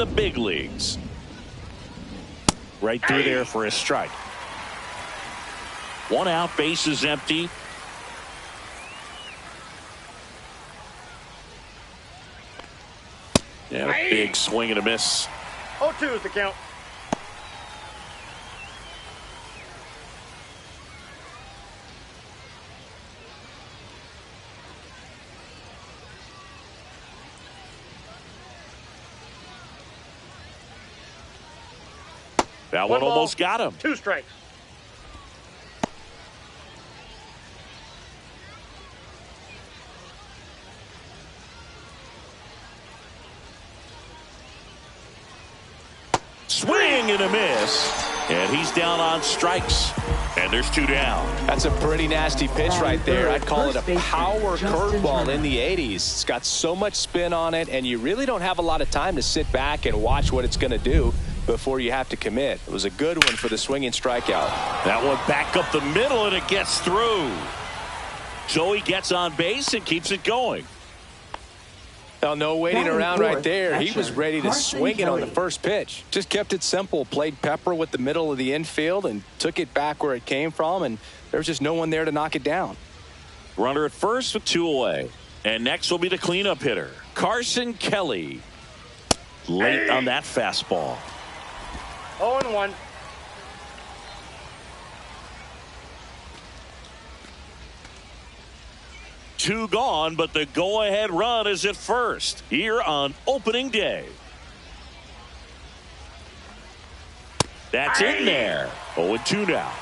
the big leagues. Right through there for a strike. One out, base is empty. And a big swing and a miss. 0-2 is the count. That one almost got him. 2 strikes. Swing and a miss. And he's down on strikes. And there's 2 down. That's a pretty nasty pitch right there. I'd call it a power curveball in the 80s. It's got so much spin on it, and you really don't have a lot of time to sit back and watch what it's going to do before you have to commit. It was a good one for the swinging strikeout. That one back up the middle, and it gets through. So he gets on base and keeps it going. Now, no waiting around right there. He was ready to swing it on the first pitch. Just kept it simple. Played pepper with the middle of the infield and took it back where it came from, and there was just no one there to knock it down. Runner at first with 2 away. And next will be the cleanup hitter, Carson Kelly. Late on that fastball. 0-1. Two gone, but the go-ahead run is at first here on opening day. That's in there. 0-2 now.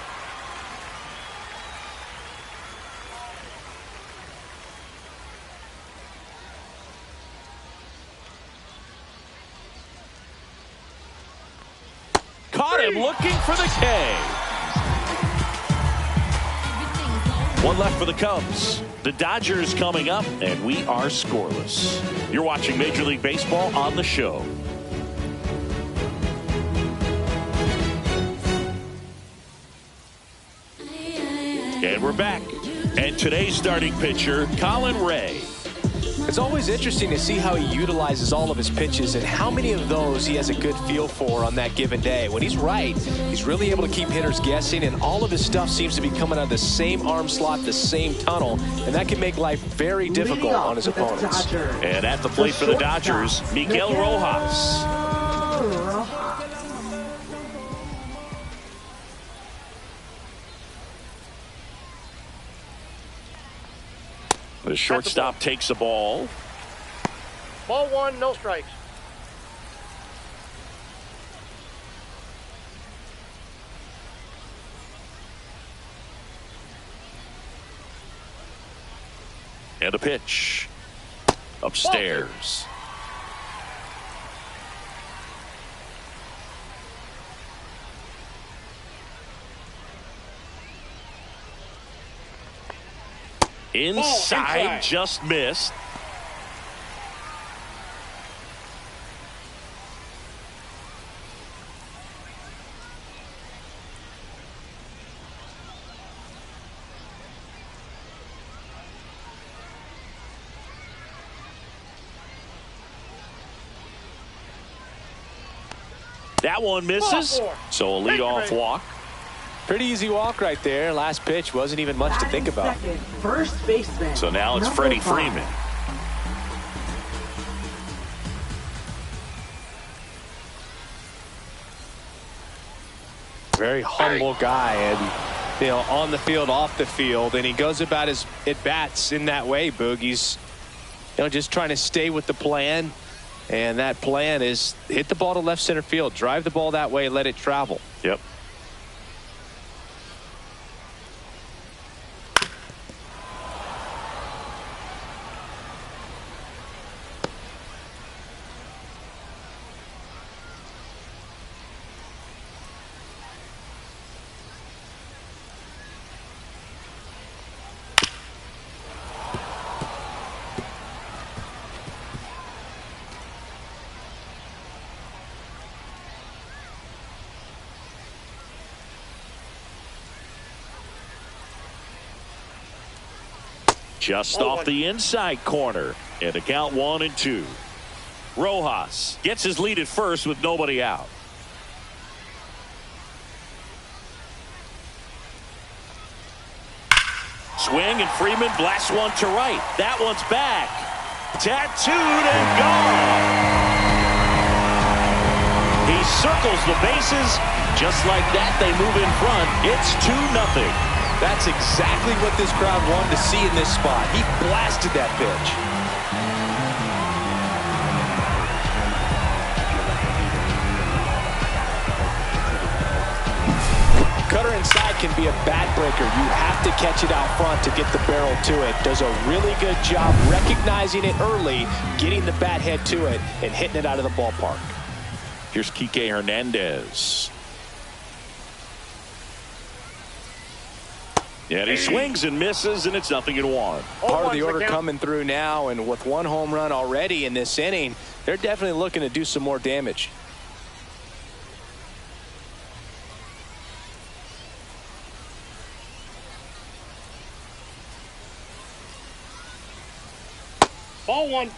Caught him looking for the K. One left for the Cubs. The Dodgers coming up, and we are scoreless. You're watching Major League Baseball on the show. And we're back. And today's starting pitcher, Colin Ray. It's always interesting to see how he utilizes all of his pitches and how many of those he has a good feel for on that given day. When he's right, he's really able to keep hitters guessing, and all of his stuff seems to be coming out of the same arm slot, the same tunnel, and that can make life very difficult on his opponents. And at the plate for the Dodgers, Miguel Rojas. The shortstop takes the ball. Ball 1, no strikes. And a pitch. Upstairs. Inside, just missed. That one misses. So a leadoff walk. Pretty easy walk right there. Last pitch wasn't even much to think about. First baseman. So now it's Freddie Freeman. Very humble guy, and on the field, off the field, and he goes about his at-bats in that way, Boog. He's just trying to stay with the plan, and that plan is hit the ball to left center field, drive the ball that way, let it travel. Yep. Just off the inside corner. And to count 1-2. Rojas gets his lead at first with nobody out. Swing, and Freeman blasts one to right. That one's back. Tattooed and gone. He circles the bases. Just like that, they move in front. It's 2-0. That's exactly what this crowd wanted to see in this spot. He blasted that pitch. Cutter inside can be a bat breaker. You have to catch it out front to get the barrel to it. Does a really good job recognizing it early, getting the bat head to it, and hitting it out of the ballpark. Here's Kike Hernandez. Yeah, and he swings and misses, and it's 0-1. Part of the order coming through now, and with one home run already in this inning, they're definitely looking to do some more damage. Ball one.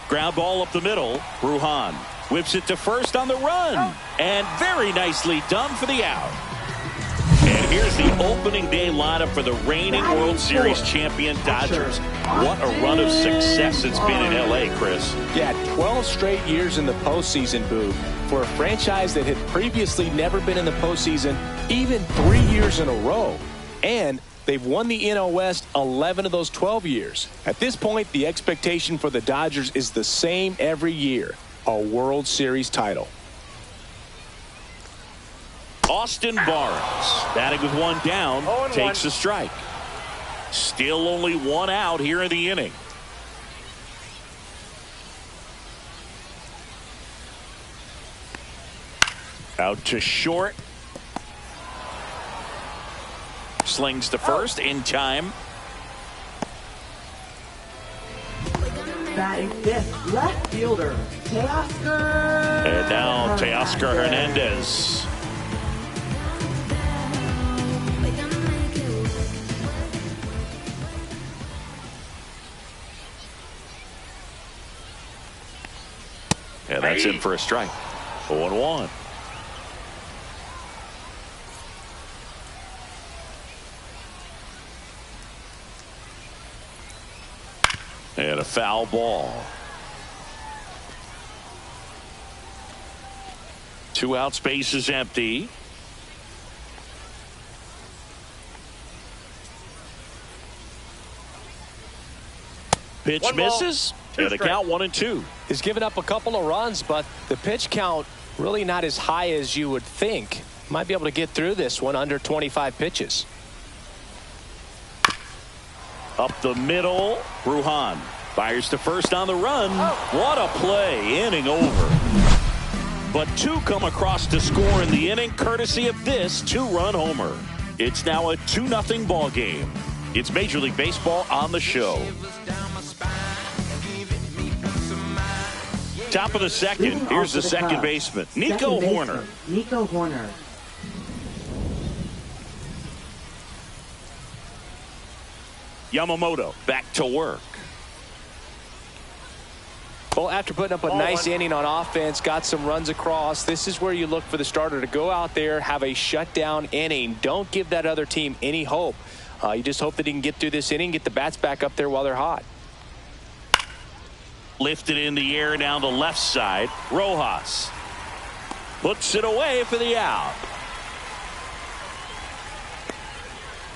Ground ball up the middle. Brujan whips it to first on the run. And very nicely done for the out. And here's the opening day lineup for the reigning World Series champion Dodgers. What a run of success it's been in L.A., Chris. Yeah, 12 straight years in the postseason, Boog. For a franchise that had previously never been in the postseason, even 3 years in a row. And they've won the NL West 11 of those 12 years. At this point, the expectation for the Dodgers is the same every year: a World Series title. Austin Barnes, batting with one down, takes a strike. Still only one out here in the inning. Out to short. Slings to first in time. Batting fifth, left fielder, Teoscar. And now Teoscar Hernandez. And that's in for a strike. 0-1. And a foul ball. 2 out, space is empty. Pitch misses. And the count 1-2. He's given up a couple of runs, but the pitch count really not as high as you would think. Might be able to get through this one under 25 pitches. Up the middle, Brujan fires to first on the run. What a play, inning over. But 2 come across to score in the inning, courtesy of this 2-run homer. It's now a 2-0 ball game. It's Major League Baseball on the show. Top of the second. Here's the second baseman, Nico Hoerner. Nico Hoerner. Yamamoto back to work. Well, after putting up a nice inning on offense, got some runs across, this is where you look for the starter to go out there, have a shutdown inning. Don't give that other team any hope. You just hope that he can get through this inning, get the bats back up there while they're hot. Lifted in the air down the left side. Rojas puts it away for the out.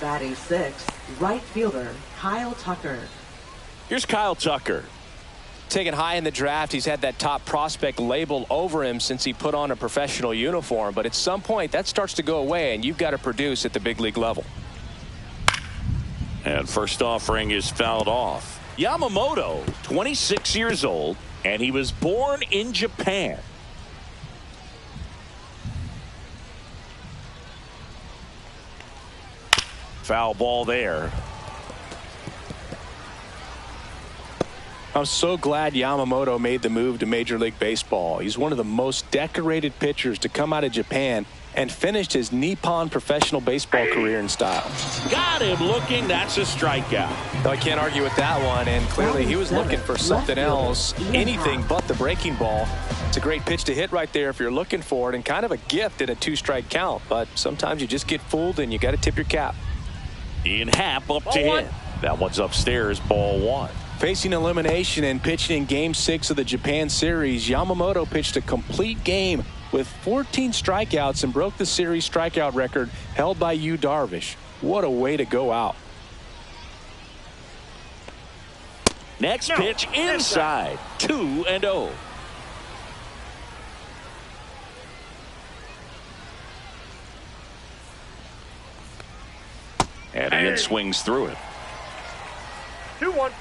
Batting sixth, right fielder, Kyle Tucker. Here's Kyle Tucker. Taken high in the draft, he's had that top prospect label over him since he put on a professional uniform. But at some point, that starts to go away, and you've got to produce at the big league level. And first offering is fouled off. Yamamoto, 26 years old, and he was born in Japan. Foul ball there. I'm so glad Yamamoto made the move to Major League Baseball. He's one of the most decorated pitchers to come out of Japan and finished his Nippon professional baseball career in style. Got him looking. That's a strikeout. I can't argue with that one, and clearly he was looking for something else, anything but the breaking ball. It's a great pitch to hit right there if you're looking for it, and kind of a gift in a 2-strike count. But sometimes you just get fooled and you got to tip your cap. Ian Happ up to hit. That one's upstairs, ball 1. Facing elimination and pitching in Game 6 of the Japan series, Yamamoto pitched a complete game with 14 strikeouts and broke the series strikeout record held by Yu Darvish. What a way to go out. Next pitch inside. 2-0. And Ian swings through it. 2-1.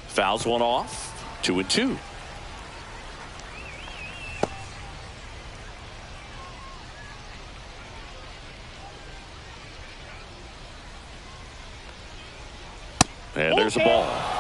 Fouls one off. 2-2. And there's a ball.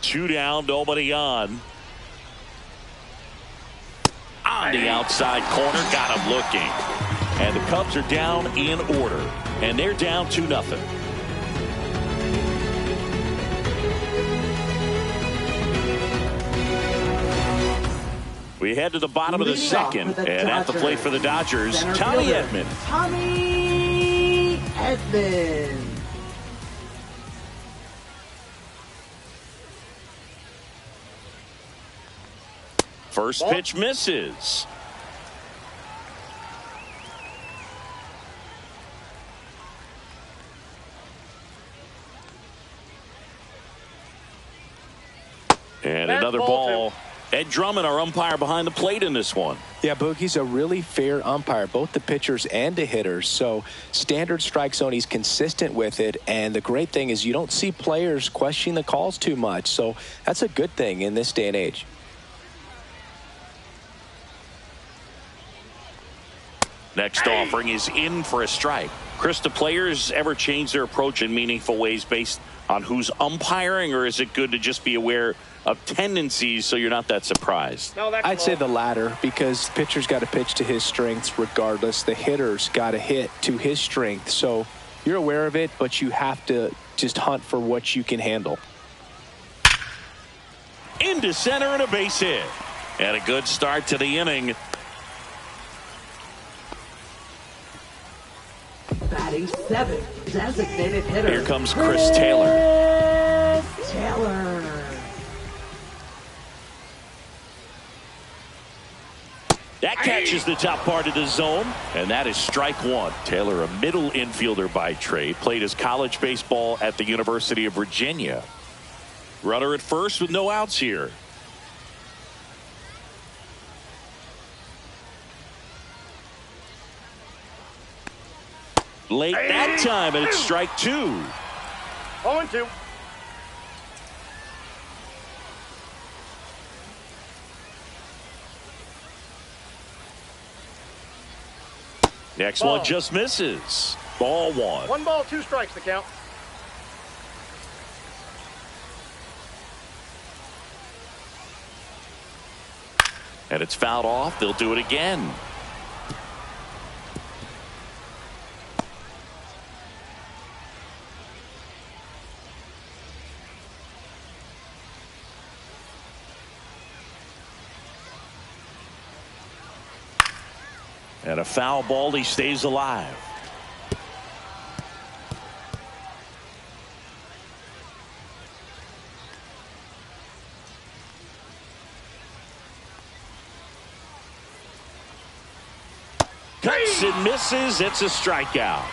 Two down, nobody on. On the outside corner, got him looking. And the Cubs are down in order. And they're down 2-0. We head to the bottom of the second. And at the plate for the Dodgers, Tommy Edman. Tommy Edman. First pitch misses. And another ball. Ed Drummond, our umpire behind the plate in this one. Yeah, Boog, he's a really fair umpire, both the pitchers and the hitters. So standard strike zone, he's consistent with it. And the great thing is you don't see players questioning the calls too much. So that's a good thing in this day and age. Next offering is in for a strike. Chris, do players ever change their approach in meaningful ways based on who's umpiring, or is it good to just be aware of tendencies so you're not that surprised? No, I'd say the latter, because pitcher's got to pitch to his strengths regardless. The hitter's got to hit to his strength. So you're aware of it, but you have to just hunt for what you can handle. Into center and a base hit. And a good start to the inning. Batting 7th, designated hitter. Here comes Chris Taylor. That catches the top part of the zone, and that is strike one. Taylor, a middle infielder by trade, played his college baseball at the University of Virginia. Runner at first with no outs here. Late that time, and it's strike 2. 0-2. Next one just misses. Ball 1. 1 ball, 2 strikes the count. And it's fouled off. They'll do it again. And a foul ball, he stays alive. Cuts and misses. It's a strikeout.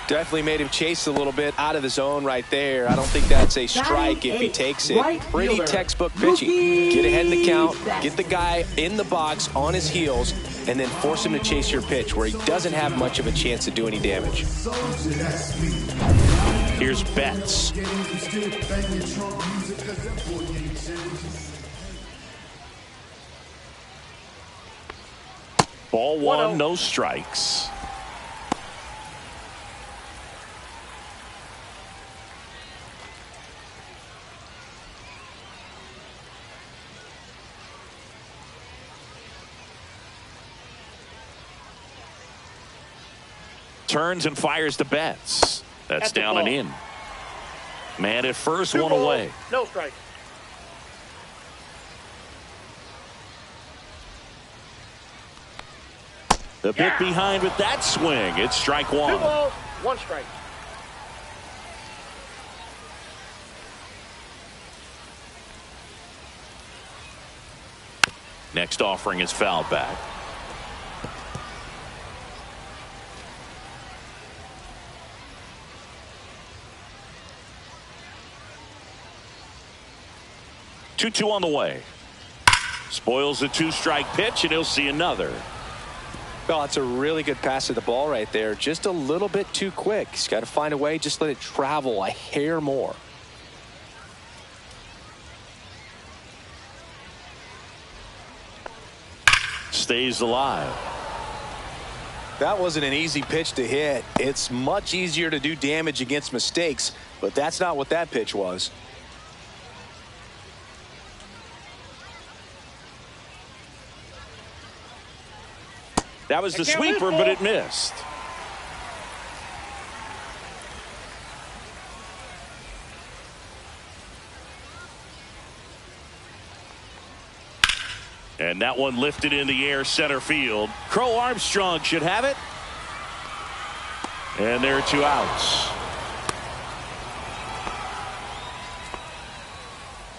Definitely made him chase a little bit out of the zone right there. I don't think that's a strike if he takes it. Pretty textbook pitching. Get ahead in the count, get the guy in the box on his heels, and then force him to chase your pitch where he doesn't have much of a chance to do any damage. Here's Betts. Ball one, no strikes. Turns and fires to Betts. That's down and in. Man at first, one away. No strike. The bit behind with that swing. It's strike one. 2 balls, 1 strike. Next offering is fouled back. Two on the way. Spoils the 2-strike pitch, and he'll see another. Well, it's a really good pass to the ball right there. Just a little bit too quick. He's got to find a way. Just let it travel a hair more. Stays alive. That wasn't an easy pitch to hit. It's much easier to do damage against mistakes, but that's not what that pitch was. That was the sweeper, but it missed. And that one lifted in the air center field. Crow Armstrong should have it. And there are 2 outs.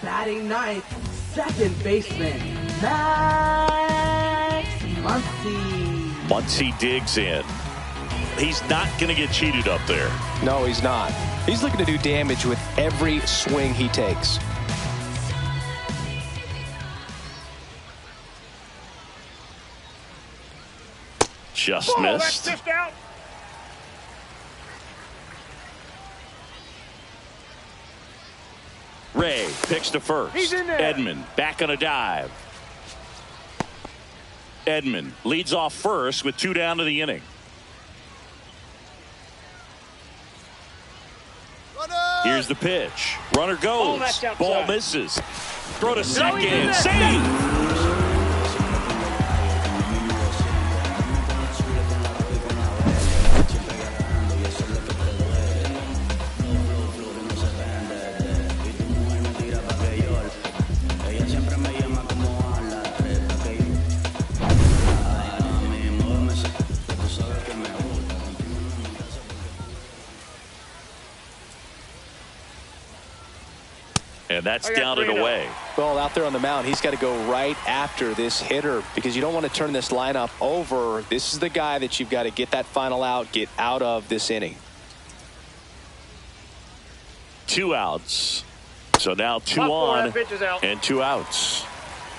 Batting ninth, second baseman, Max Muncy. Muncy digs in. He's not going to get cheated up there. No, he's not. He's looking to do damage with every swing he takes. Just That's missed. just out. Ray picks to first. He's in there. Edman back on a dive. Edman leads off first with 2 down to the inning. Here's the pitch. Runner goes. Ball misses. Throw to second. Save. And that's down and away. Well, out there on the mound, he's got to go right after this hitter because you don't want to turn this lineup over. This is the guy that you've got to get that final out, get out of this inning. 2 outs. So now 2 on and 2 outs.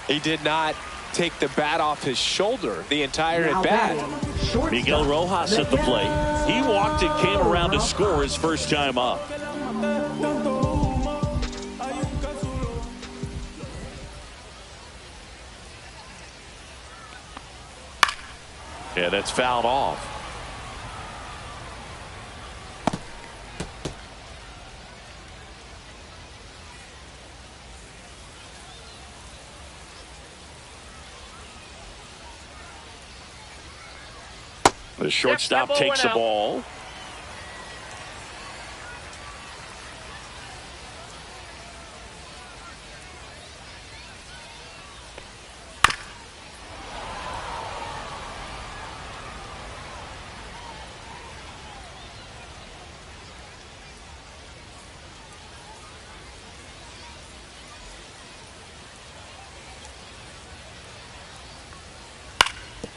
He did not take the bat off his shoulder the entire at bat. Miguel Rojas at the plate. He walked and came around to score his first time up. Yeah, that's fouled off. The shortstop takes the ball.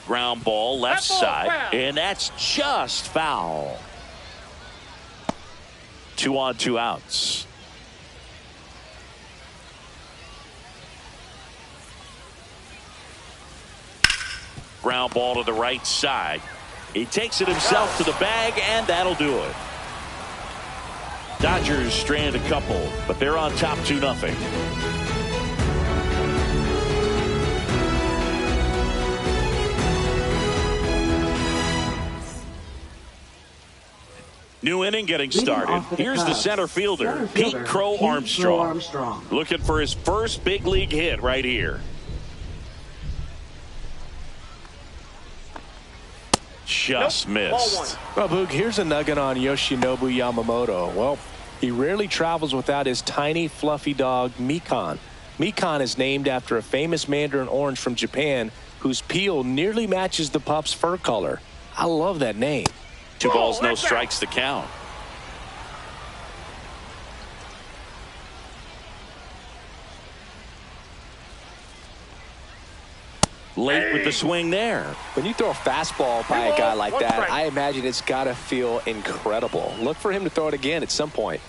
Ground ball left side, and that's just foul. 2 on, 2 outs. Ground ball to the right side. He takes it himself to the bag, and that'll do it. Dodgers strand a couple, but they're on top 2-0. New inning getting started. Here's the center fielder, Pete Crow Armstrong. Looking for his first big league hit right here. Just missed. Well, Boog, here's a nugget on Yoshinobu Yamamoto. Well, he rarely travels without his tiny, fluffy dog, Mikan. Mikan is named after a famous mandarin orange from Japan whose peel nearly matches the pup's fur color. I love that name. 2 balls, no strikes to count. Late with the swing there. When you throw a fastball by a guy like that, I imagine it's got to feel incredible. Look for him to throw it again at some point.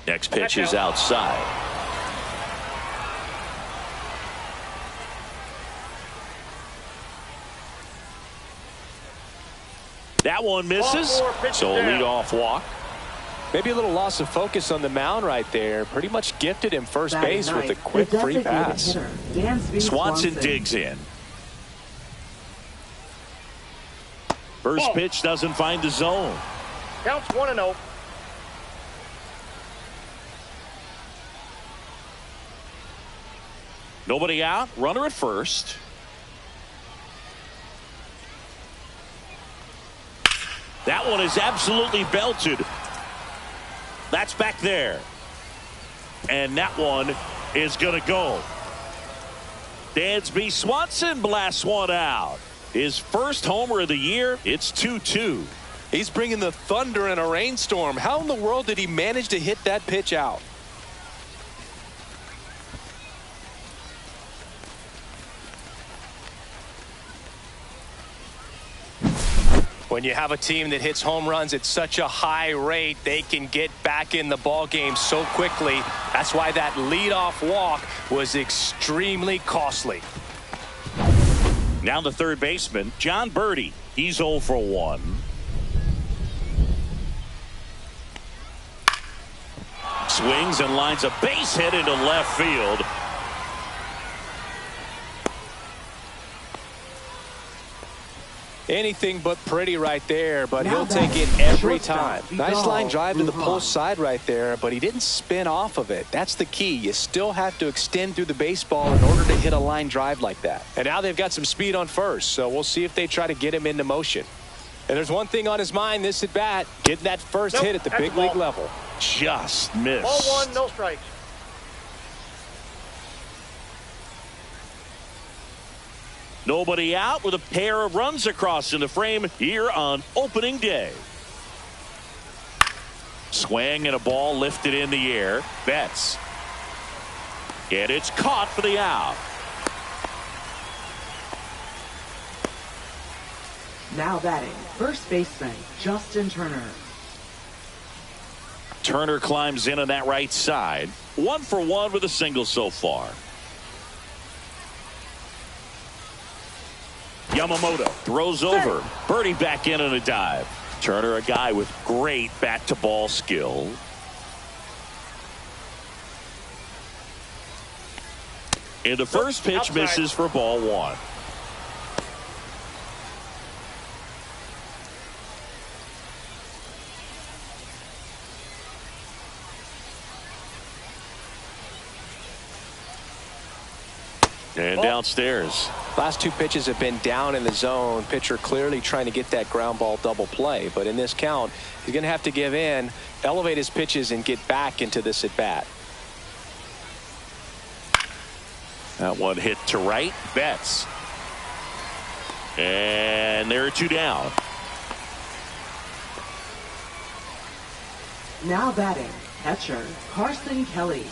Next pitch is outside. That one misses, so a leadoff walk. Maybe a little loss of focus on the mound right there. Pretty much gifted him first base with a quick free pass. Swanson digs in. First pitch doesn't find the zone. Counts 1-0. Nobody out. Runner at first. That one is absolutely belted. That's back there. And that one is going to go. Dansby Swanson blasts one out. His first homer of the year. It's 2-2. He's bringing the thunder in a rainstorm. How in the world did he manage to hit that pitch out? When you have a team that hits home runs at such a high rate, they can get back in the ball game so quickly. That's why that leadoff walk was extremely costly. Now the third baseman, John Birdie. He's 0 for 1. Swings and lines a base hit into left field. Anything but pretty right there, but he'll take it every time. Nice line drive to the pull side right there, but he didn't spin off of it. That's the key. You still have to extend through the baseball in order to hit a line drive like that. And now they've got some speed on first, so we'll see if they try to get him into motion. And there's one thing on his mind this at bat, getting that first hit at the big league level. Just missed. Ball 1, no strikes. Nobody out with a pair of runs across in the frame here on opening day. Swing and a ball lifted in the air. Betts. And it's caught for the out. Now batting, first baseman, Justin Turner. Turner climbs in on that right side. 1 for 1 with a single so far. Yamamoto throws over. Birdie back in on a dive. Turner, a guy with great bat-to-ball skill. And the first pitch misses for ball 1. And downstairs. Last 2 pitches have been down in the zone. Pitcher clearly trying to get that ground ball double play. But in this count, he's going to have to give in, elevate his pitches, and get back into this at bat. That one hit to right. Betts. And there are 2 down. Now batting, catcher, Carson Kelly.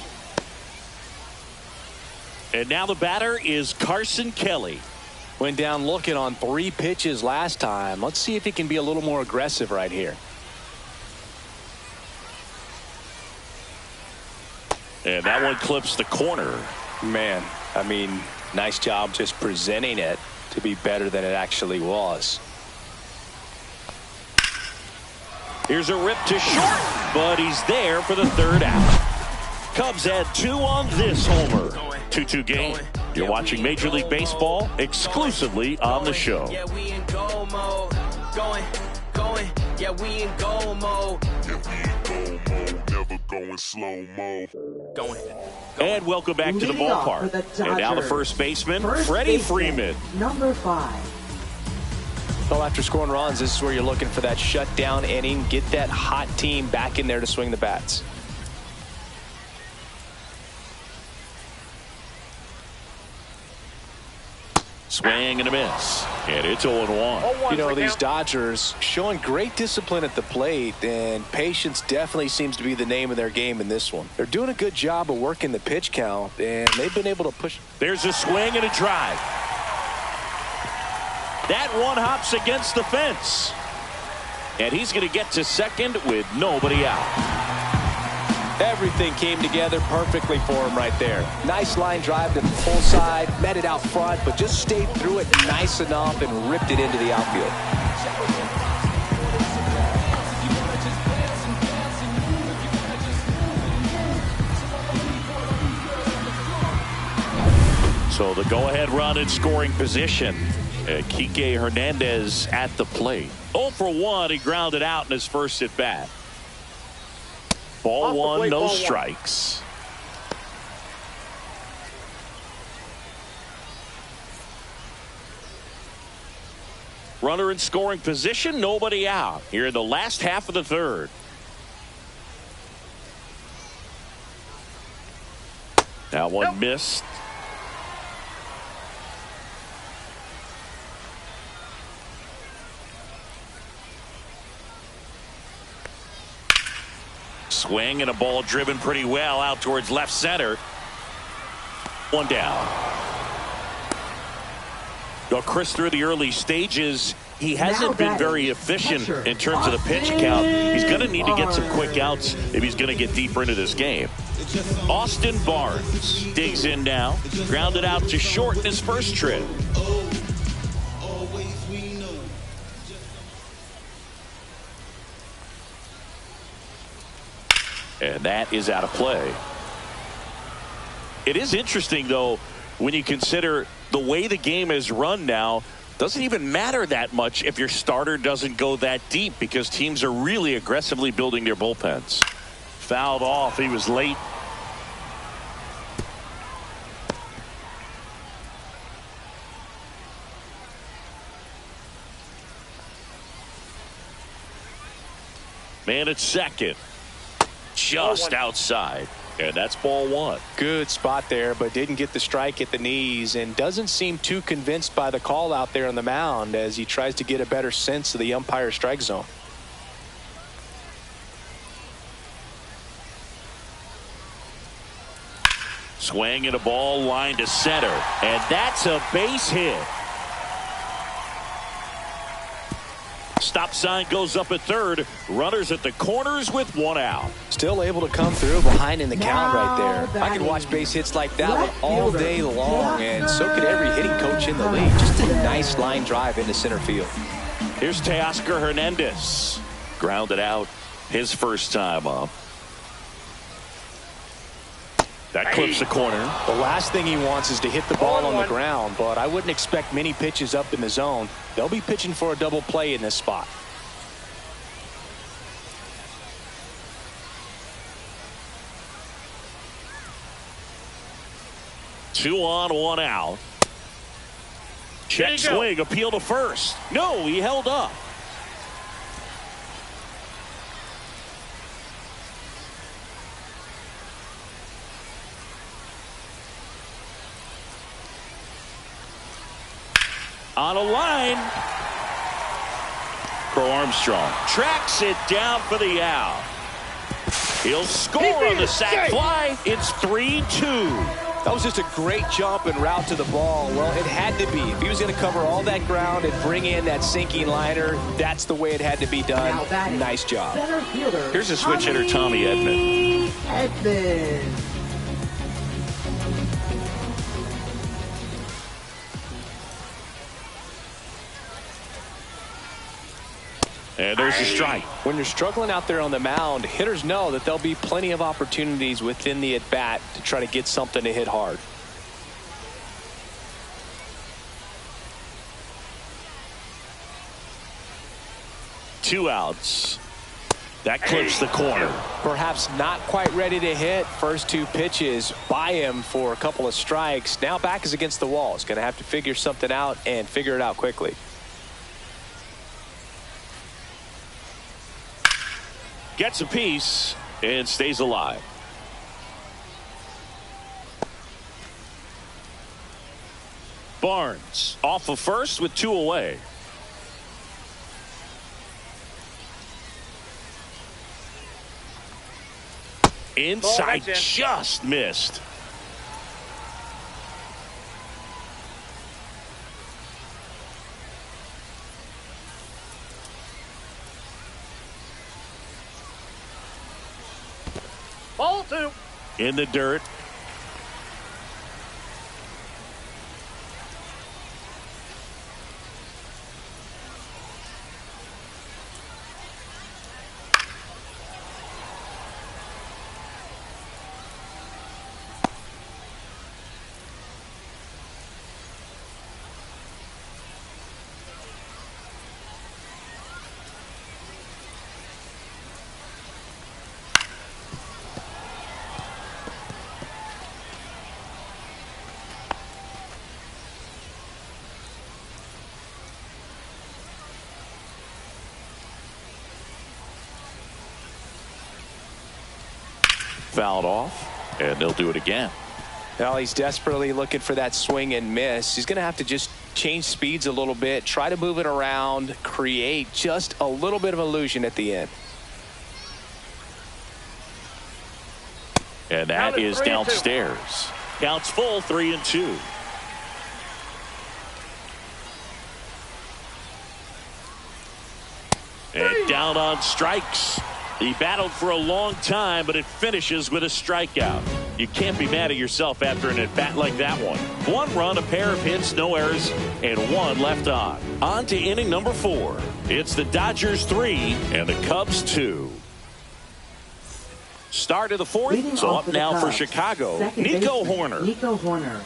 And now the batter is Carson Kelly. Went down looking on 3 pitches last time. Let's see if he can be a little more aggressive right here. And that one clips the corner. Man, I mean, nice job just presenting it to be better than it actually was. Here's a rip to short, but he's there for the 3rd out. Cubs had 2 on this homer. 2-2 game. You're watching Major League Baseball exclusively on the show. Yeah, we in goal mode. Going. Yeah, we in goal mode. Never going slow mo. Going. And welcome back to the ballpark. And now the first baseman, Freddie Freeman. Number 5. Well, after scoring runs, this is where you're looking for that shutdown inning. Get that hot team back in there to swing the bats. Swing and a miss. And it's 0-1. You know, these Dodgers showing great discipline at the plate, and patience definitely seems to be the name of their game in this one. They're doing a good job of working the pitch count, and they've been able to push. There's a swing and a drive. That one hops against the fence. And he's going to get to second with nobody out. Everything came together perfectly for him right there. Nice line drive to the full side, met it out front, but just stayed through it nice enough and ripped it into the outfield. So the go-ahead run in scoring position. Kike Hernandez at the plate. 0 for 1. He grounded out in his first at bat. Ball 1, no strikes. Runner in scoring position, nobody out here in the last half of the 3rd. That one missed. Swing and a ball driven pretty well out towards left center. One down. Well, Chris, through the early stages, he hasn't been very efficient in terms of the pitch count. He's going to need to get some quick outs if he's going to get deeper into this game. Austin Barnes digs in now. Grounded out to short in his first trip. And that is out of play. It is interesting, though, when you consider the way the game is run now. Doesn't even matter that much if your starter doesn't go that deep, because teams are really aggressively building their bullpens. Fouled off. He was late. Man at second. Just outside. And that's ball 1. Good spot there, but didn't get the strike at the knees, and doesn't seem too convinced by the call out there on the mound as he tries to get a better sense of the umpire's strike zone. Swing and a ball line to center, and that's a base hit. Stop sign goes up at third. Runners at the corners with 1 out. Still able to come through behind in the count right there. I could watch base hits like that one all day long, and so could every hitting coach in the league. Just a nice line drive into center field. Here's Teoscar Hernandez. Grounded out his first time up. That clips the corner. The last thing he wants is to hit the ball on the ground, but I wouldn't expect many pitches up in the zone. They'll be pitching for a double play in this spot. Two on, 1 out. Check swing, appeal to first. No, he held up. On a line. Crow Armstrong tracks it down for the out. He'll score on the sac fly. It's 3-2. That was just a great jump and route to the ball. Well, it had to be. If he was going to cover all that ground and bring in that sinking liner, that's the way it had to be done. Nice job. Center fielder. Here's a switch hitter, Tommy Edman. And there's a strike. When you're struggling out there on the mound, hitters know that there'll be plenty of opportunities within the at-bat to try to get something to hit hard. Two outs. That clips the corner. Perhaps not quite ready to hit. First two pitches by him for a couple of strikes. Now back is against the wall. He's going to have to figure something out and figure it out quickly. Gets a piece and stays alive. Barnes off of first with two away. Inside, just missed. Ball two. In the dirt. Fouled off, and they'll do it again. Well, he's desperately looking for that swing and miss. He's going to have to just change speeds a little bit, try to move it around, create just a little bit of illusion at the end. And that is downstairs. Counts full, 3-2. And down on strikes. He battled for a long time, but it finishes with a strikeout. You can't be mad at yourself after an at-bat like that one. One run, a pair of hits, no errors, and one left on. On to inning number 4. It's the Dodgers 3 and the Cubs 2. Start of the 4th, so up now for Chicago, Nico Hoerner. Nico Hoerner.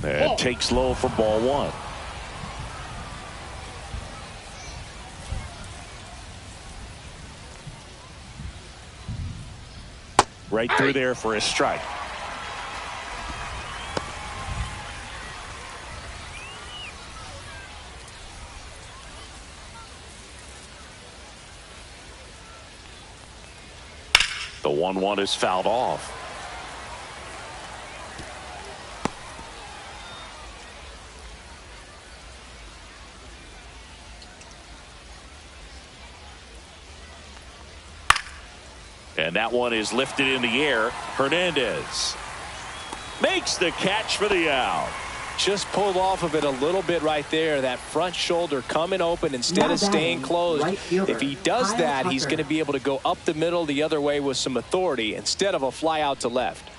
And takes low for ball 1. Right through there for a strike. The 1-1 is fouled off. And that one is lifted in the air. Hernandez makes the catch for the out. Just pulled off of it a little bit right there. That front shoulder coming open instead of staying closed. Right fielder, if he does that, he's going to be able to go up the middle the other way with some authority instead of a fly out to left.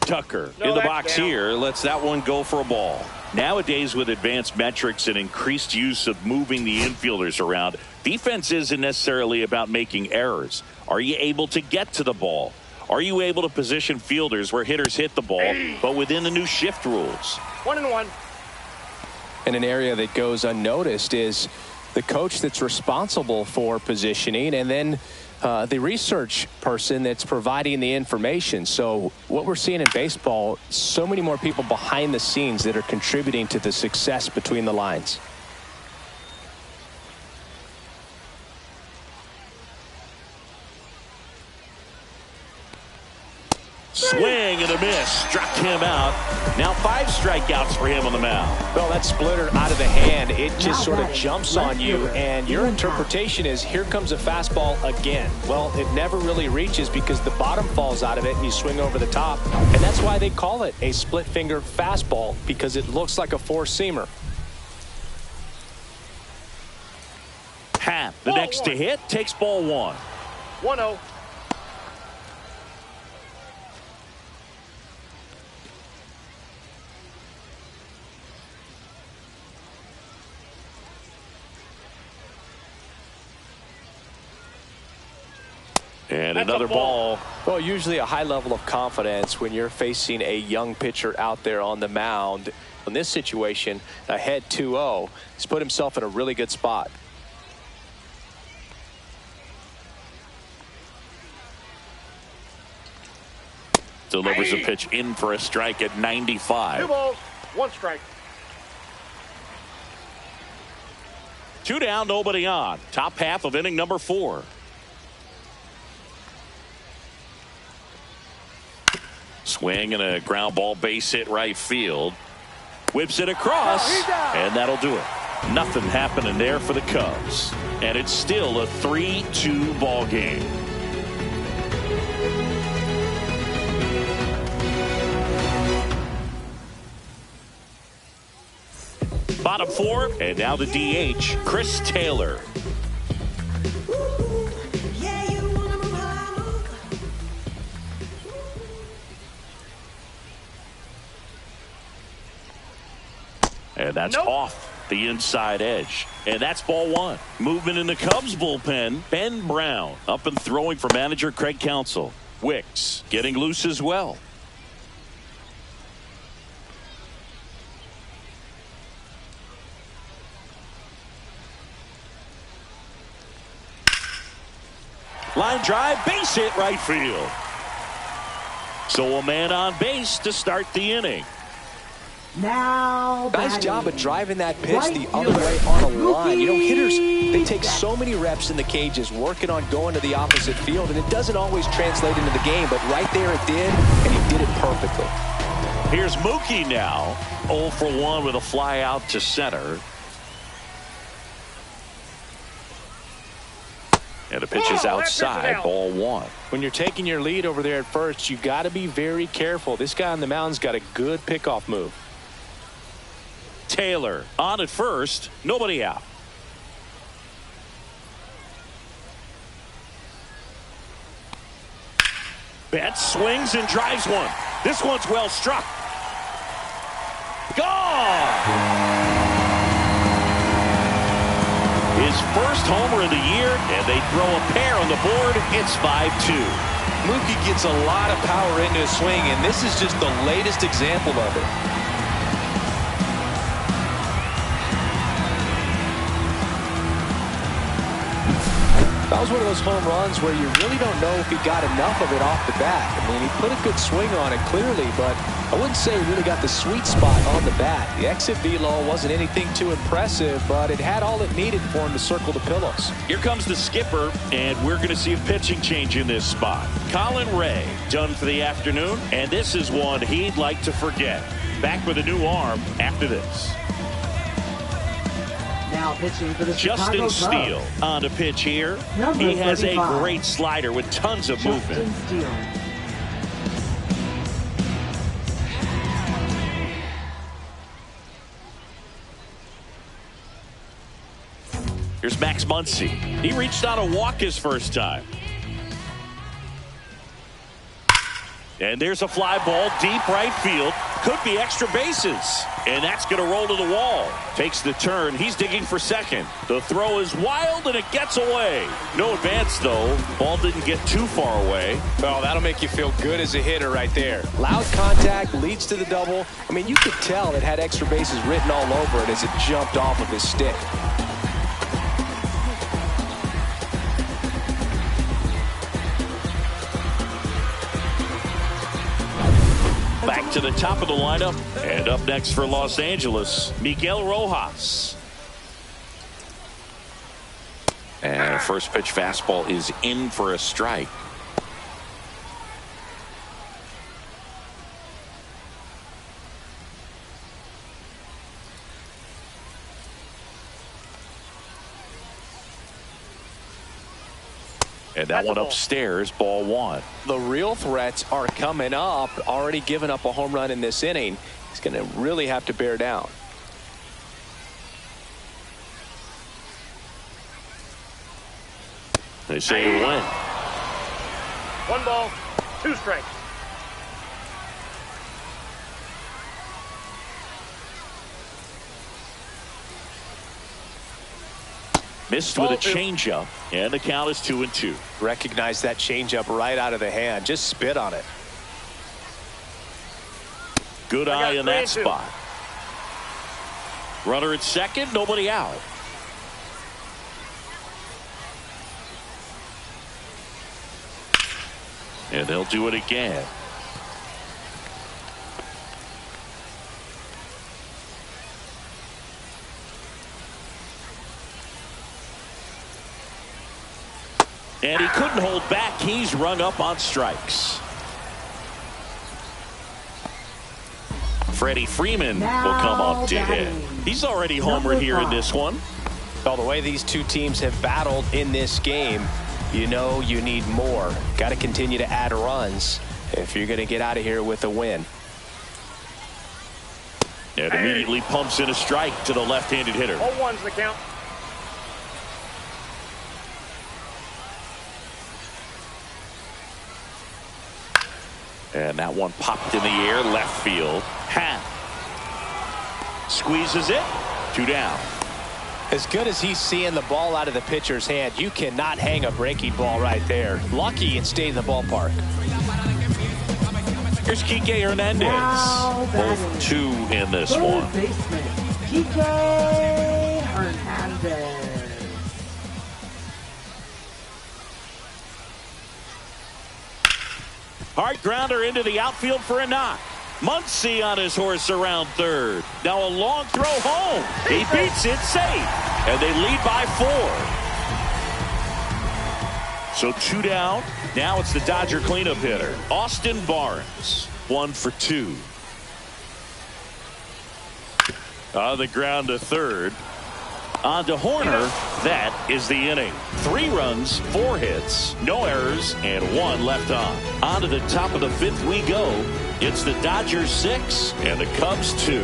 Tucker in the box here lets that one go for a ball. Nowadays, with advanced metrics and increased use of moving the infielders around, defense isn't necessarily about making errors. Are you able to get to the ball? Are you able to position fielders where hitters hit the ball, but within the new shift rules? 1-1. And an area that goes unnoticed is the coach that's responsible for positioning, and then the research person that's providing the information. So what we're seeing in baseball, so many more people behind the scenes that are contributing to the success between the lines. Swing and a miss. Struck him out. Now 5 strikeouts for him on the mound. Well, that splitter out of the hand, it just sort of jumps on you, and your interpretation is, here comes a fastball again. Well, it never really reaches because the bottom falls out of it and you swing over the top. And that's why they call it a split finger fastball, because it looks like a four-seamer. Happ, the next to hit, takes ball 1. 1-0. And another ball. Well, usually a high level of confidence when you're facing a young pitcher out there on the mound. In this situation, ahead 2-0, he's put himself in a really good spot. Delivers a pitch in for a strike at 95. 2 balls, 1 strike. 2 down, nobody on. Top half of inning number 4. Swing and a ground ball, base hit right field. Whips it across, and that'll do it. Nothing happening there for the Cubs. And it's still a 3-2 ball game. Bottom 4, and now the DH, Chris Taylor. And that's off the inside edge. And that's ball 1. Movement in the Cubs bullpen. Ben Brown up and throwing for manager Craig Counsell. Wicks getting loose as well. Line drive, base hit right field. So a man on base to start the inning. Now nice job of driving that pitch the other way on a line. You know, hitters, they take so many reps in the cages working on going to the opposite field, and it doesn't always translate into the game, but right there it did, and he did it perfectly. Here's Mookie now, 0 for 1 with a fly out to center. And the pitch is outside, ball 1. When you're taking your lead over there at first, you got to be very careful. This guy on the mound's got a good pickoff move. Taylor on at first, nobody out. Betts swings and drives one. This one's well struck. Gone! His first homer of the year, and they throw a pair on the board. It's 5-2. Mookie gets a lot of power into his swing, and this is just the latest example of it. That was one of those home runs where you really don't know if he got enough of it off the bat. I mean, he put a good swing on it clearly, but I wouldn't say he really got the sweet spot on the bat. The exit velo wasn't anything too impressive, but it had all it needed for him to circle the pillows. Here comes the skipper, and we're going to see a pitching change in this spot. Colin Ray done for the afternoon, and this is one he'd like to forget. Back with a new arm after this. Now pitching for the Justin Steele on the pitch here. He has a great slider with tons of movement. Here's Max Muncy. He reached on a walk his first time. And there's a fly ball deep right field. Could be extra bases. And that's going to roll to the wall. Takes the turn. He's digging for second. The throw is wild and it gets away. No advance though. Ball didn't get too far away. Well, that'll make you feel good as a hitter right there. Loud contact leads to the double. I mean, you could tell it had extra bases written all over it as it jumped off of his stick. Back to the top of the lineup, and up next for Los Angeles, Miguel Rojas. And first pitch fastball is in for a strike. And that one upstairs, ball one. The real threats are coming up. Already given up a home run in this inning. He's going to really have to bear down. They say you win. 1 ball, 2 strikes. Missed with a changeup, and the count is 2-2. Recognize that changeup right out of the hand. Just spit on it. Good eye in that spot. Runner at second, nobody out. And they'll do it again. And he couldn't hold back. He's rung up on strikes. Freddie Freeman will come up to hit. He's already homered here in this one. Well, the way these two teams have battled in this game, you know you need more. Got to continue to add runs if you're going to get out of here with a win. And immediately pumps in a strike to the left-handed hitter. 0-1's the count. And that one popped in the air, left field. Hat squeezes it. 2 down. As good as he's seeing the ball out of the pitcher's hand, you cannot hang a breaking ball right there. Lucky it stayed in the ballpark. Here's Kike Hernandez. Both 2 in this one. Baseman, Kike Hernandez. Hard grounder into the outfield for a knock. Muncy on his horse around third. Now a long throw home. He beats it safe. And they lead by 4. So 2 down. Now it's the Dodger cleanup hitter, Austin Barnes. 1 for 2. On the ground to third. On to Horner. That is the inning. 3 runs, 4 hits, no errors, and 1 left on. On to the top of the 5th we go. It's the Dodgers 6 and the Cubs 2.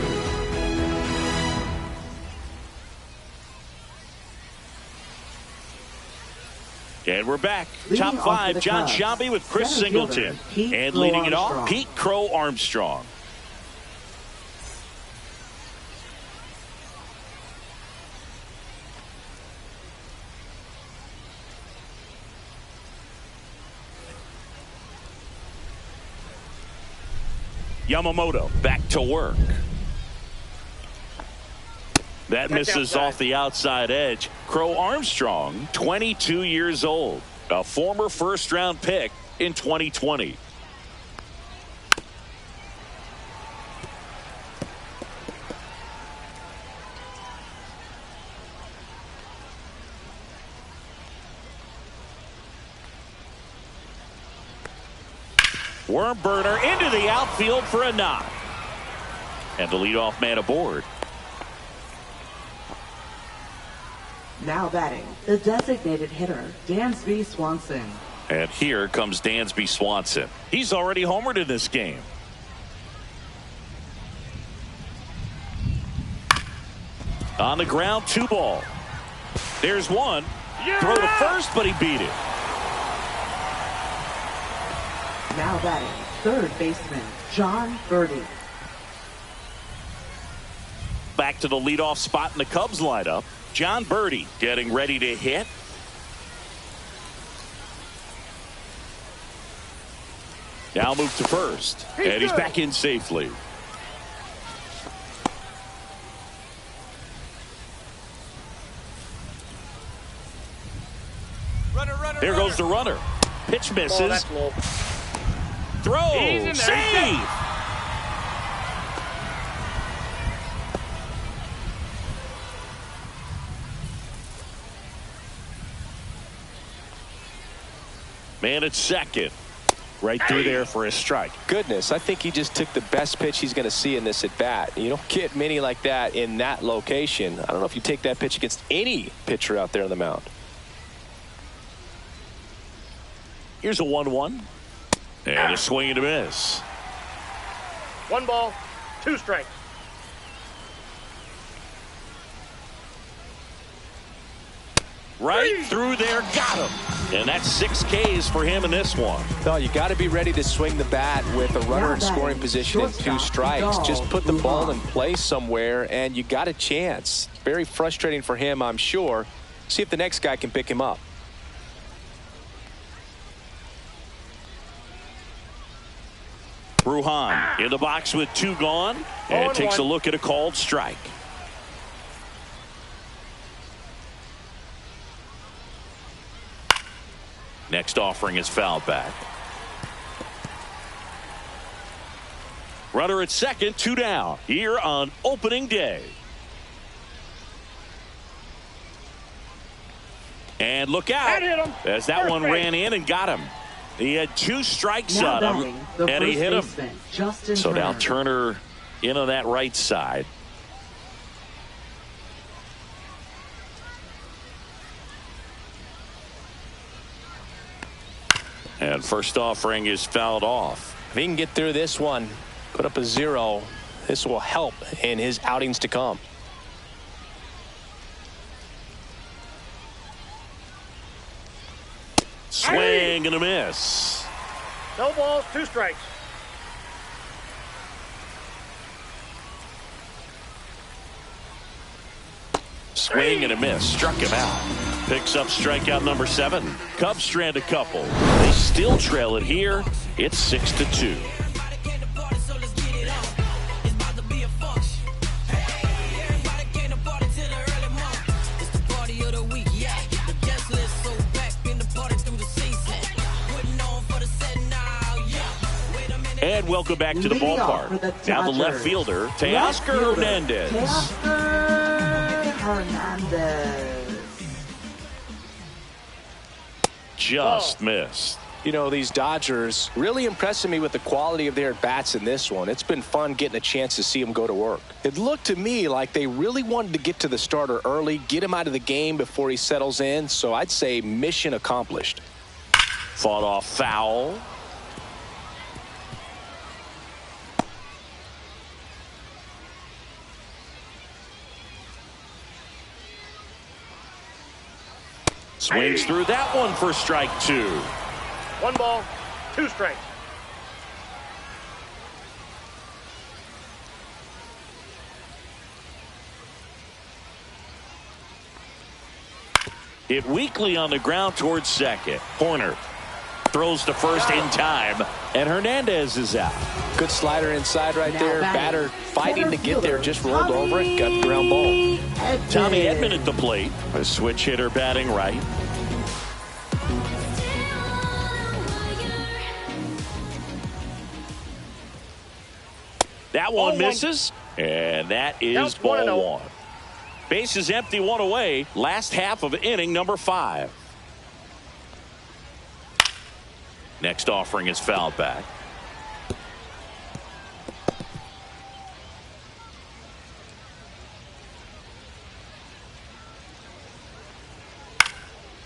And we're back. Top 5, John Sciambi with Chris Singleton. And leading it off, Pete Crow Armstrong. Yamamoto back to work. That misses off the outside edge. Crow Armstrong, 22 years old, a former first-round pick in 2020. Worm burner into the outfield for a knock. And the leadoff man aboard. Now batting, the designated hitter, Dansby Swanson. And here comes Dansby Swanson. He's already homered in this game. On the ground, 2 ball. There's one. Throw to first, but he beat it. Now batting, third baseman, John Birdie. Back to the leadoff spot in the Cubs lineup. John Birdie getting ready to hit. Now move to first. And he's back in safely. There goes the runner. Pitch misses. Throw. Save. Man at second. Right through there for a strike. Goodness, I think he just took the best pitch he's going to see in this at bat. You don't get many like that in that location. I don't know if you take that pitch against any pitcher out there on the mound. Here's a 1-1. And a swing and a miss. 1 ball, 2 strikes. Right through there, got him. And that's 6 Ks for him in this one. No, you got to be ready to swing the bat with a runner in scoring position and 2 strikes. Just put the ball in place somewhere, and you got a chance. Very frustrating for him, I'm sure. See if the next guy can pick him up. Bruhan in the box with 2 gone, and takes a look at a called strike. Next offering is fouled back. Runner at second, 2 down here on opening day. And look out as that one ran in and got him. He had 2 strikes on him, and he hit him. So now Turner in on that right side. And first offering is fouled off. If he can get through this one, put up a 0, this will help in his outings to come. Swing and a miss. No balls, 2 strikes. Swing and a miss. Struck him out. Picks up strikeout number 7. Cubs strand a couple. They still trail it here. It's 6-2. And welcome back to the ballpark. Now the left fielder, Teoscar Hernandez. Just missed. You know, these Dodgers really impressing me with the quality of their at-bats in this one. It's been fun getting a chance to see them go to work. It looked to me like they really wanted to get to the starter early, get him out of the game before he settles in. So I'd say mission accomplished. Fought off foul. Swings through that one for strike 2. 1 ball, 2 strikes. Hit weakly on the ground towards second. Horner throws to first in time, and Hernandez is out. Good slider inside right there. Batter fighting to get there, just rolled over it, got the ground ball. Tommy Edman at the plate. A switch hitter batting right. That one misses, and that is ball 1. Base is empty, 1 away. Last half of inning number 5. Next offering is fouled back.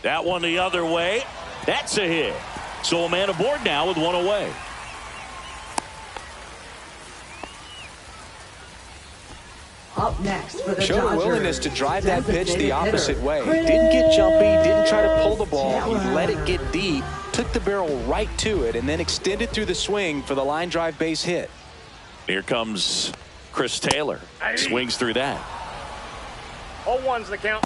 That one the other way. That's a hit. So a man aboard now with 1 away. Up next for the Showed Dodgers, a willingness to drive that pitch the opposite way. Didn't get jumpy, didn't try to pull the ball. He let it get deep, took the barrel right to it, and then extended through the swing for the line drive base hit. Here comes Chris Taylor. Swings through that. 0-1's the count.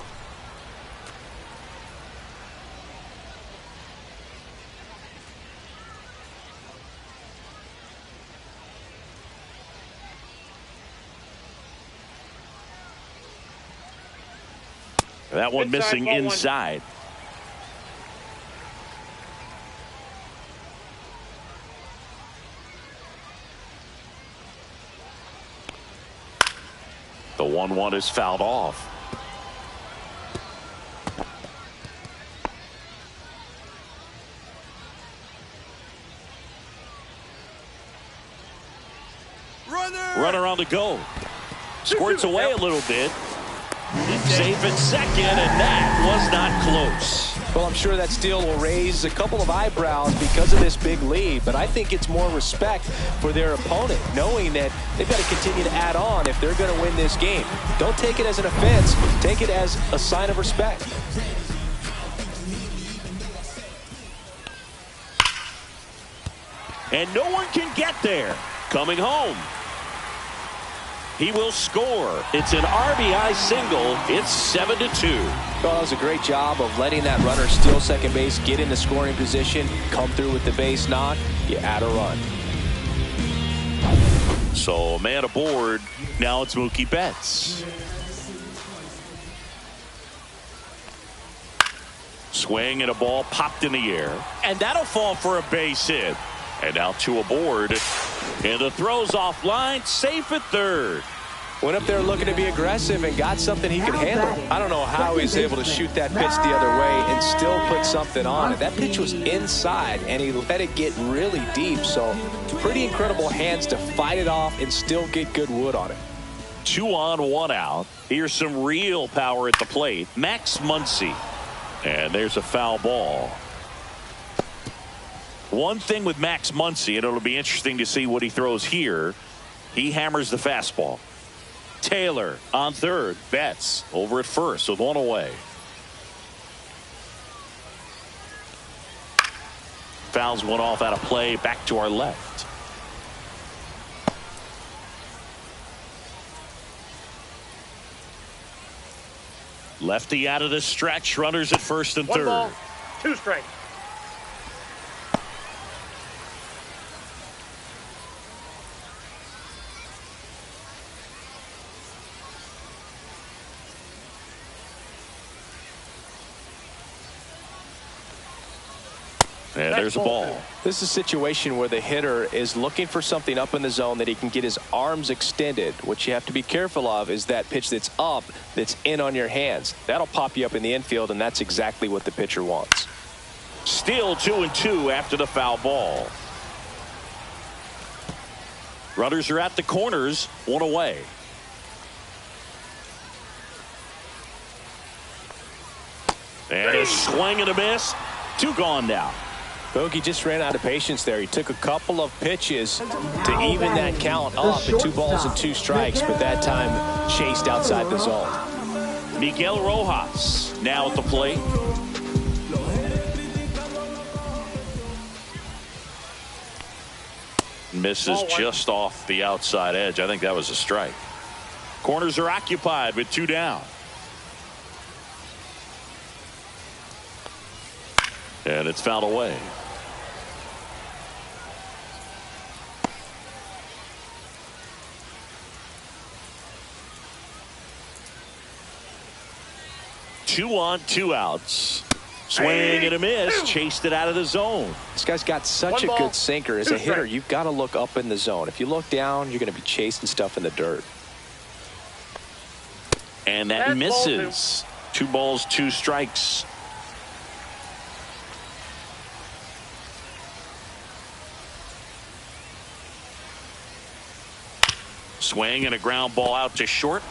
That one missing inside. The 1-1 is fouled off. Runner on the go. Squirts away a little bit. Safe at second, and that was not close. Well, I'm sure that steal will raise a couple of eyebrows because of this big lead, but I think it's more respect for their opponent, knowing that they've got to continue to add on if they're going to win this game. Don't take it as an offense. Take it as a sign of respect. And no one can get there. Coming home. He will score. It's an RBI single. It's 7-2. Well, that was a great job of letting that runner steal second base, get into scoring position, come through with the base knock. You add a run. So, man aboard. Now it's Mookie Betts. Swing and a ball popped in the air. And that'll fall for a base hit. And now two aboard. And the throw's offline, safe at third. Went up there looking to be aggressive and got something he could handle. I don't know how he's able to shoot that pitch the other way and still put something on it. That pitch was inside, and he let it get really deep. So pretty incredible hands to fight it off and still get good wood on it. 2 on, 1 out. Here's some real power at the plate. Max Muncy. And there's a foul ball. One thing with Max Muncy, and it'll be interesting to see what he throws here. He hammers the fastball. Taylor on third. Betts over at first with one away. Fouls one off out of play. Back to our left. Lefty out of the stretch. Runners at first and third. 1 ball, 2 strikes. And there's a ball. This is a situation where the hitter is looking for something up in the zone that he can get his arms extended. What you have to be careful of is that pitch that's up, that's in on your hands. That'll pop you up in the infield, and that's exactly what the pitcher wants. Still 2-2 after the foul ball. Runners are at the corners, one away. And a swing and a miss. 2 gone now. Bogey just ran out of patience there. He took a couple of pitches to even that count up at 2 balls and 2 strikes, but that time chased outside the zone. Miguel Rojas now at the plate. Misses just off the outside edge. I think that was a strike. Corners are occupied with 2 down. And it's fouled away. Two on, 2 outs. Swing and a miss. Chased it out of the zone. This guy's got such a good sinker. As a hitter, you've got to look up in the zone. If you look down, you're going to be chasing stuff in the dirt. And that misses. 2 balls, 2 strikes. Swing and a ground ball out to short.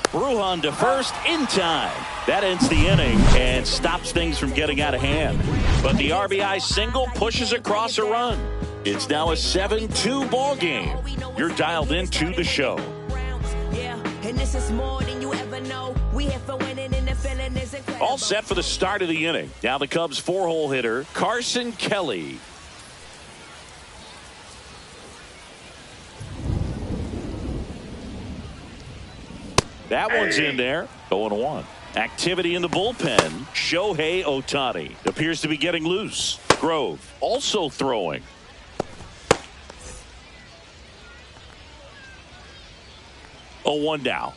Brujan to first in time. That ends the inning and stops things from getting out of hand. But the RBI single pushes across a run. It's now a 7-2 ball game. You're dialed into the show. All set for the start of the inning. Now the Cubs 4-hole hitter, Carson Kelly. That one's in there. 0-1. Activity in the bullpen. Shohei Ohtani appears to be getting loose. Grove also throwing. Oh, 1 down.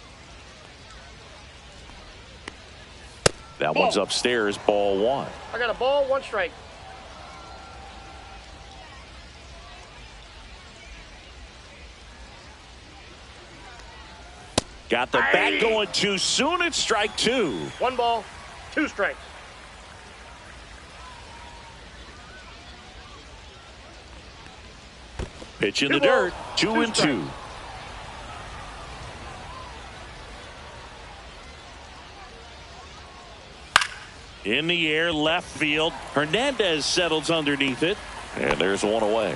That one's upstairs. Ball 1. I got a ball, 1 strike. Got the bat going too soon. It's strike 2. 1 ball, 2 strikes. Pitch in the dirt. 2-2. In the air, left field. Hernandez settles underneath it. And there's one away.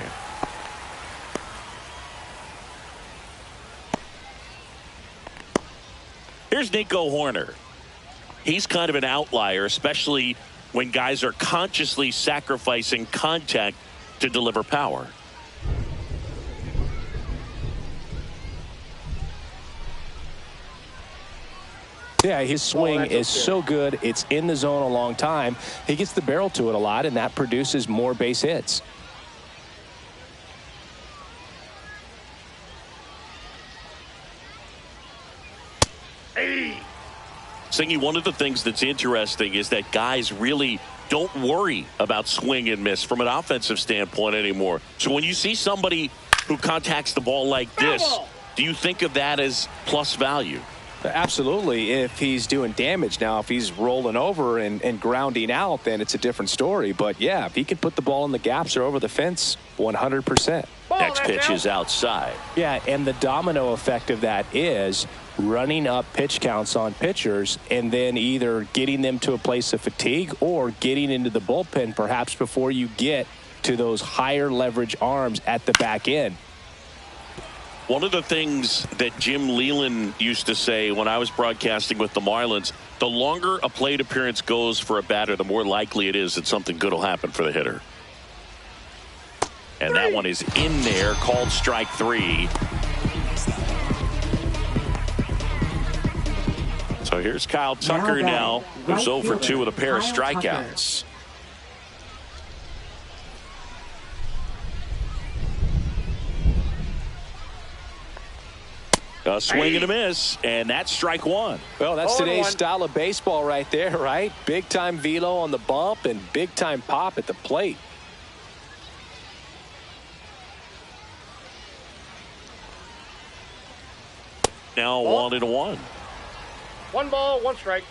Here's Nico Horner. He's kind of an outlier, especially when guys are consciously sacrificing contact to deliver power. Yeah, his swing is so good. It's in the zone a long time. He gets the barrel to it a lot, and that produces more base hits. Singy, one of the things that's interesting is that guys really don't worry about swing and miss from an offensive standpoint anymore. So when you see somebody who contacts the ball like this, do you think of that as plus value? Absolutely, if he's doing damage. Now, if he's rolling over and grounding out, then it's a different story. But, yeah, if he can put the ball in the gaps or over the fence, 100%. Next pitch is outside. Yeah, and the domino effect of that is running up pitch counts on pitchers and then either getting them to a place of fatigue or getting into the bullpen perhaps before you get to those higher leverage arms at the back end. One of the things that Jim Leland used to say when I was broadcasting with the Marlins, the longer a plate appearance goes for a batter, the more likely it is that something good will happen for the hitter. And that one is in there, called strike 3. So here's Kyle Tucker now, who's 0 for 2 with a pair of strikeouts. A swing and a miss, and that's strike 1. Well, that's today's style of baseball right there, right? Big-time velo on the bump and big-time pop at the plate. Now 1-1. 1 ball, 1 strike.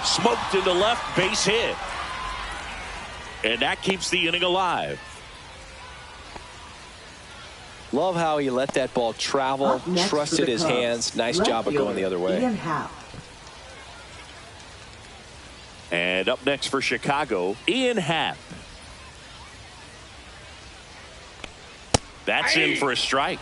Smoked into left, base hit. And that keeps the inning alive. Love how he let that ball travel, trusted his hands. Nice job of going the other way. And up next for Chicago, Ian Happ. That's in for a strike.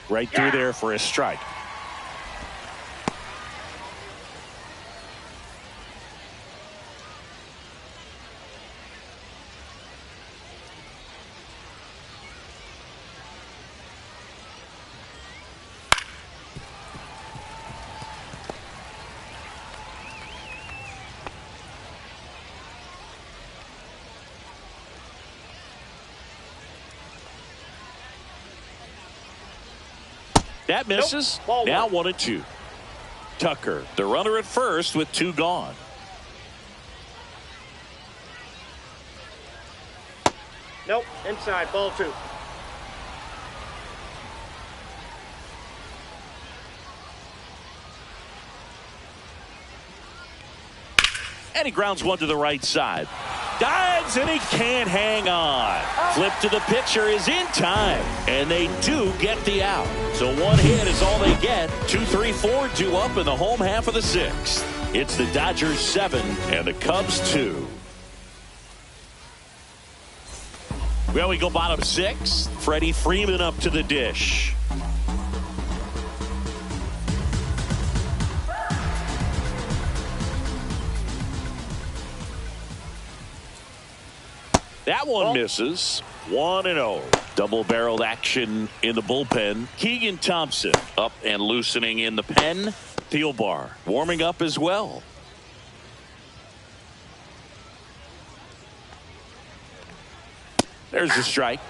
Right through there for a strike. That misses. Nope. Now 1-2. Tucker, the runner at first with 2 gone. Nope. Inside. Ball 2. And he grounds one to the right side. Dives and he can't hang on. Flip to the pitcher is in time. And they do get the out. So 1 hit is all they get. 2, 3, 4 due up in the home half of the 6th. It's the Dodgers 7 and the Cubs 2. Well, we go bottom 6. Freddie Freeman up to the dish. That one misses. 1-0. Double-barreled action in the bullpen. Keegan Thompson up and loosening in the pen. Thielbar warming up as well. There's the strike.